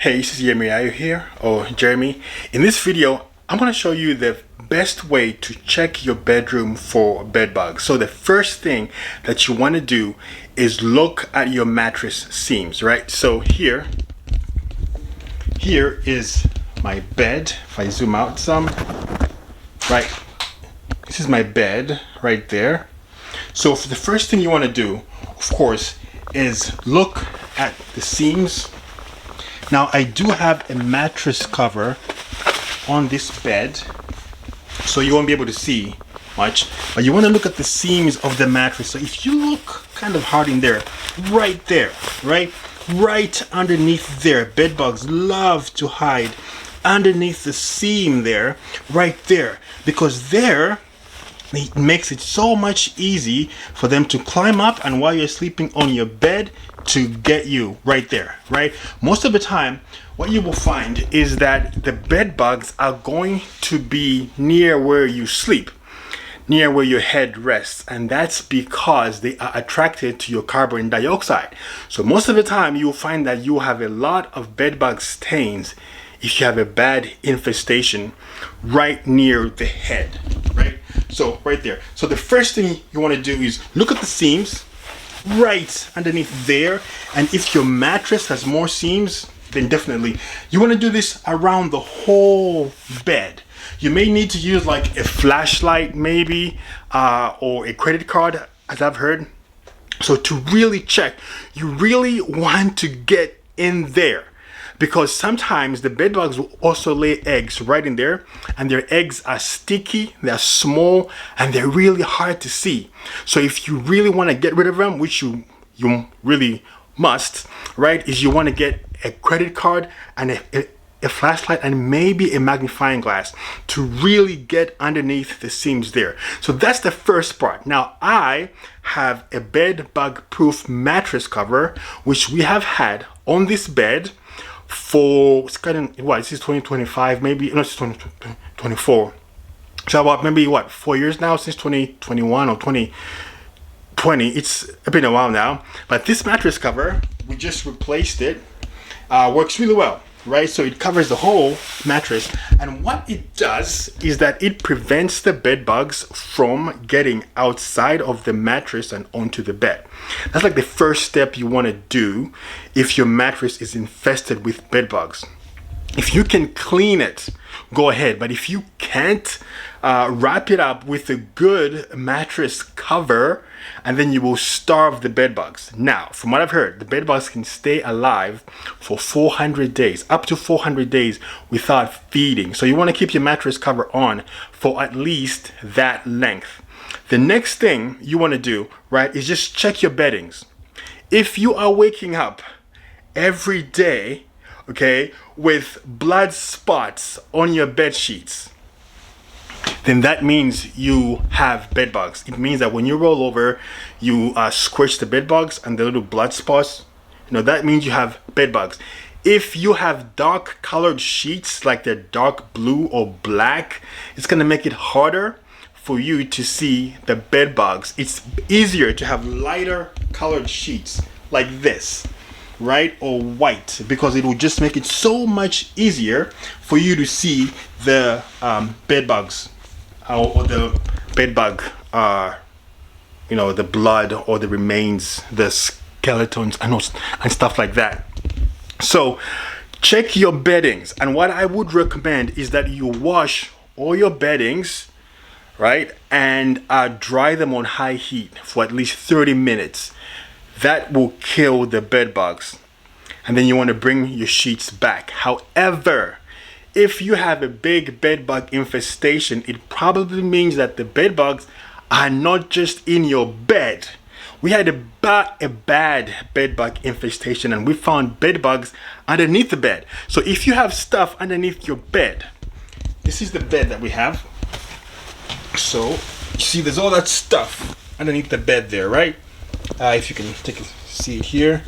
Hey, this is Jeremy here, or Jeremy. In this video, I'm going to show you the best way to check your bedroom for bed bugs. So the first thing that you want to do is look at your mattress seams, right? So here is my bed. If I zoom out some, right? This is my bed right there. So for the first thing you want to do, of course, is look at the seams. Now I do have a mattress cover on this bed, so you won't be able to see much, but you want to look at the seams of the mattress. So if you look kind of hard in there, right underneath there, bed bugs love to hide underneath the seam there, right there, because there it makes it so much easy for them to climb up, and while you're sleeping on your bed, to get you right there, right? Most of the time, what you will find is that the bed bugs are going to be near where you sleep, near where your head rests, and that's because they are attracted to your carbon dioxide. So most of the time, you will find that you have a lot of bed bug stains if you have a bad infestation right near the head, right? So right there. So the first thing you want to do is look at the seams right underneath there, and if your mattress has more seams, then definitely you want to do this around the whole bed. You may need to use like a flashlight maybe, or a credit card, as I've heard. So to really check, you really want to get in there, because sometimes the bed bugs will also lay eggs right in there, and their eggs are sticky, they're small, and they're really hard to see. So if you really want to get rid of them, which you really must, right, is you want to get a credit card and a flashlight and maybe a magnifying glass to really get underneath the seams there. So that's the first part. Now I have a bed bug proof mattress cover, which we have had on this bed for, it's kind of, what, this is 2025, maybe, no, it's 2024. So about maybe, 4 years now, since 2021 or 2020. It's been a while now. But this mattress cover, we just replaced it. Works really well, right? So it covers the whole mattress. And what it does is that it prevents the bed bugs from getting outside of the mattress and onto the bed. That's like the first step you want to do if your mattress is infested with bed bugs. If you can clean it, go ahead. But if you can't, wrap it up with a good mattress cover, and then you will starve the bed bugs. Now, from what I've heard, the bed bugs can stay alive for 400 days, up to 400 days without feeding. So you want to keep your mattress cover on for at least that length. The next thing you want to do, right, is just check your beddings. If you are waking up every day, okay, with blood spots on your bed sheets, then that means you have bed bugs. It means that when you roll over, you squish the bed bugs and the little blood spots, that means you have bed bugs. If you have dark colored sheets, like they're dark blue or black, it's gonna make it harder for you to see the bed bugs. It's easier to have lighter colored sheets like this, right, or white, because it will just make it so much easier for you to see the bed bugs, or the bed bug, the blood or the remains, the skeletons and stuff like that. So check your beddings, and what I would recommend is that you wash all your beddings, right, and dry them on high heat for at least 30 minutes. That will kill the bed bugs. And then you want to bring your sheets back. However, if you have a big bed bug infestation, it probably means that the bed bugs are not just in your bed. We had a bad bed bug infestation, and we found bed bugs underneath the bed. So if you have stuff underneath your bed, this is the bed that we have. So you see there's all that stuff underneath the bed there, right? If you can see it here,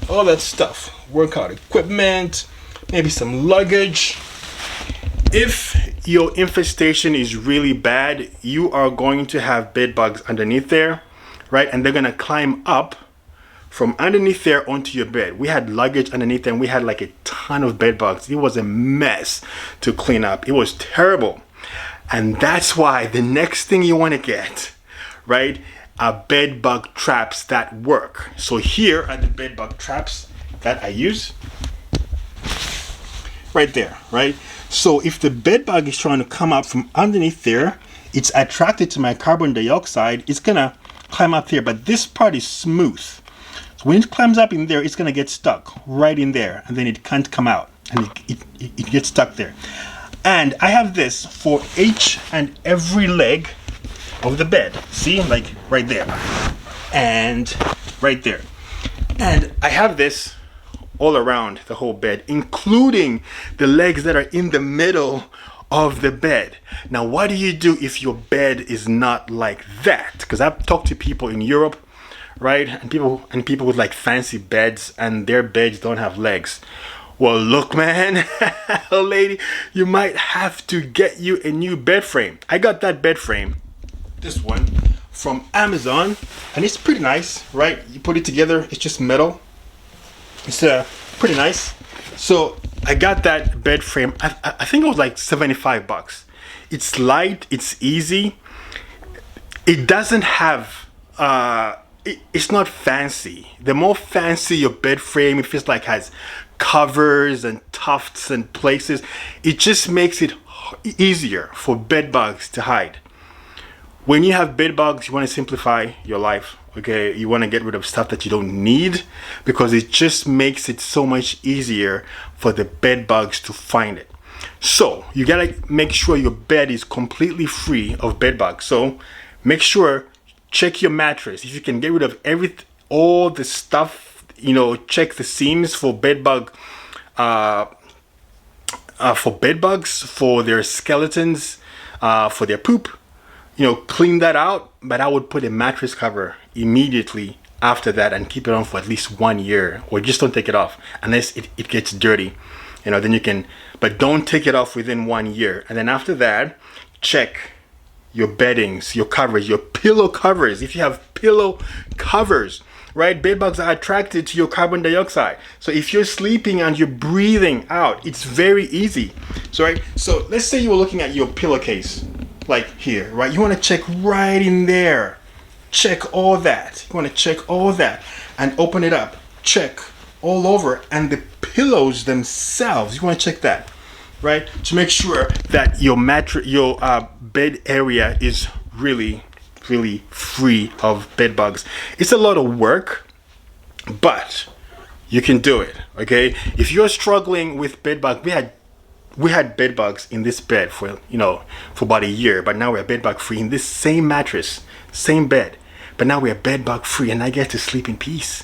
all that stuff, workout equipment, maybe some luggage. If your infestation is really bad, you are going to have bed bugs underneath there, right? And they're gonna climb up from underneath there onto your bed. We had luggage underneath and we had like a ton of bed bugs. It was a mess to clean up. It was terrible. And that's why the next thing you want to get, right, are bed bug traps that work. So here are the bed bug traps that I use. Right there, right? So if the bed bug is trying to come up from underneath there, it's attracted to my carbon dioxide, it's gonna climb up there, but this part is smooth. So when it climbs up in there, it's gonna get stuck right in there, and then it can't come out, and it gets stuck there. And I have this for each and every leg of the bed. See, like right there, and right there. And I have this all around the whole bed, including the legs that are in the middle of the bed. Now, what do you do if your bed is not like that? Because I've talked to people in Europe, right, and people with like fancy beds, and their beds don't have legs. Well, look, man, oh lady, you might have to get you a new bed frame. I got that bed frame, this one, from Amazon, and it's pretty nice, right? You put it together, it's just metal. It's pretty nice. So I got that bed frame. I think it was like $75. It's light, it's easy. It doesn't have it's not fancy. The more fancy your bed frame, it feels like has covers and tufts and places. It just makes it easier for bed bugs to hide. When you have bed bugs, you want to simplify your life. Okay, you want to get rid of stuff that you don't need, because it just makes it so much easier for the bed bugs to find it. So you gotta make sure your bed is completely free of bed bugs. So make sure, check your mattress. If you can get rid of all the stuff, you know, check the seams for bed bugs, for their skeletons, for their poop. You know, clean that out. But I would put a mattress cover immediately after that and keep it on for at least 1 year, or just don't take it off unless it gets dirty. You know, then you can, but don't take it off within 1 year. And then after that, check your beddings, your covers, your pillow covers. If you have pillow covers, right, bed bugs are attracted to your carbon dioxide. So if you're sleeping and you're breathing out, it's very easy. So right, so let's say you were looking at your pillowcase, like here, right? You want to check right in there. Check all that. You want to check all that and open it up. Check all over, and the pillows themselves. You want to check that, right? To make sure that your mattress, your bed area is really free of bed bugs. It's a lot of work, but you can do it. Okay, if you're struggling with bed bugs, we had bed bugs in this bed for about a year, but now we're bed bug free in this same mattress, same bed, but now we're bed bug free, and I get to sleep in peace.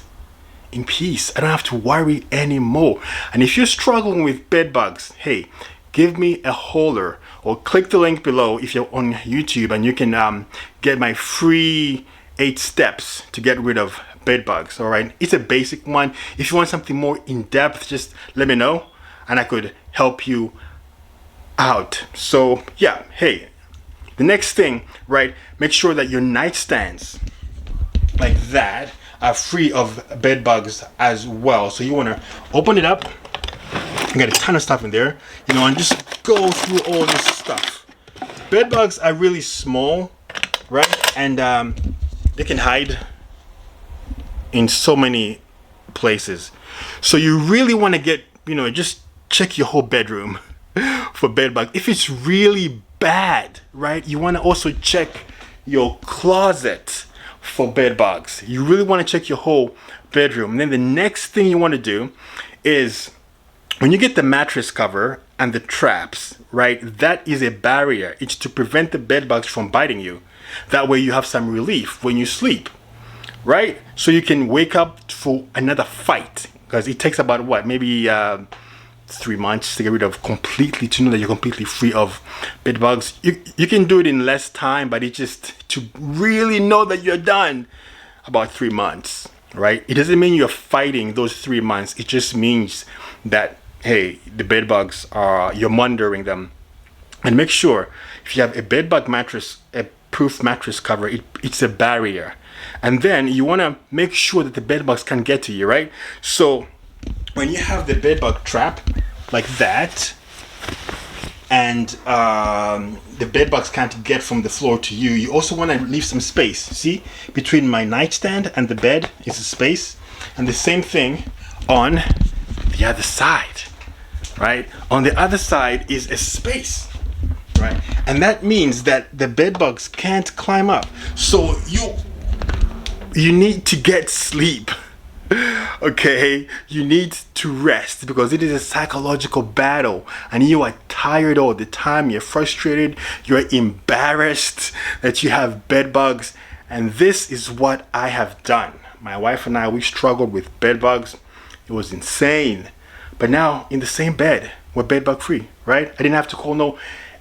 In peace. I don't have to worry anymore. And if you're struggling with bed bugs, hey, give me a holler, or click the link below if you're on YouTube, and you can get my free 8 steps to get rid of bed bugs. All right, it's a basic one. If you want something more in depth, just let me know and I could help you out. So yeah, hey, the next thing, right, make sure that your nightstands like that are free of bed bugs as well. So you want to open it up. You got a ton of stuff in there, and just go through all this stuff. Bed bugs are really small, right? And they can hide in so many places. So you really want to get, just check your whole bedroom for bed bugs. If it's really bad, right, you want to also check your closet for bed bugs. You really want to check your whole bedroom. And then the next thing you want to do is, when you get the mattress cover and the traps, right, that is a barrier. It's to prevent the bed bugs from biting you. That way you have some relief when you sleep, right? So you can wake up for another fight, because it takes about maybe 3 months to get rid of completely, to know that you're completely free of bed bugs. You can do it in less time, but it just, to really know that you're done, about 3 months, right? It doesn't mean you're fighting those 3 months. It just means that, hey, the bed bugs you're monitoring them. And make sure, if you have a bed bug mattress, a proof mattress cover. It's a barrier. And then you want to make sure that the bed bugs can't get to you, right? So when you have the bed bug trap like that, and the bed bugs can't get from the floor to you, you also want to leave some space. See, between my nightstand and the bed is a space, and the same thing on the other side, right? On the other side is a space, right? And that means that the bed bugs can't climb up. So you need to get sleep. Okay, you need to rest, because it is a psychological battle and you are tired all the time. You're frustrated, you're embarrassed that you have bed bugs. And this is what I have done. My wife and I, we struggled with bed bugs. It was insane. But now in the same bed, we're bed bug free, right? I didn't have to call no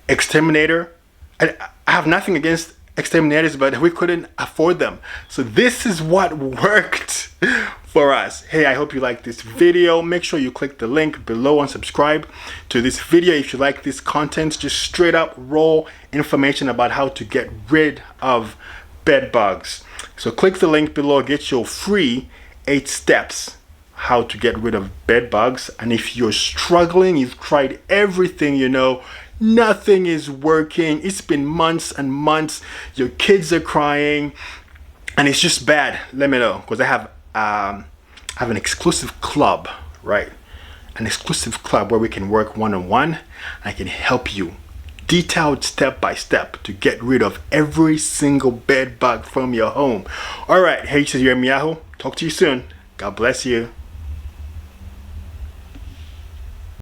exterminator. I have nothing against exterminators, but we couldn't afford them. So this is what worked for us. Hey, I hope you like this video. Make sure you click the link below and subscribe to this video if you like this content. Just straight up raw information about how to get rid of bed bugs. So click the link below, get your free 8 steps how to get rid of bed bugs. And if you're struggling, you've tried everything you know, nothing is working, it's been months and months, your kids are crying, and it's just bad, let me know, because I have an exclusive club, right? An exclusive club where we can work one-on-one. I can help you detailed step by step to get rid of every single bed bug from your home. All right, hey, this is your Miyahu. Talk to you soon. God bless you.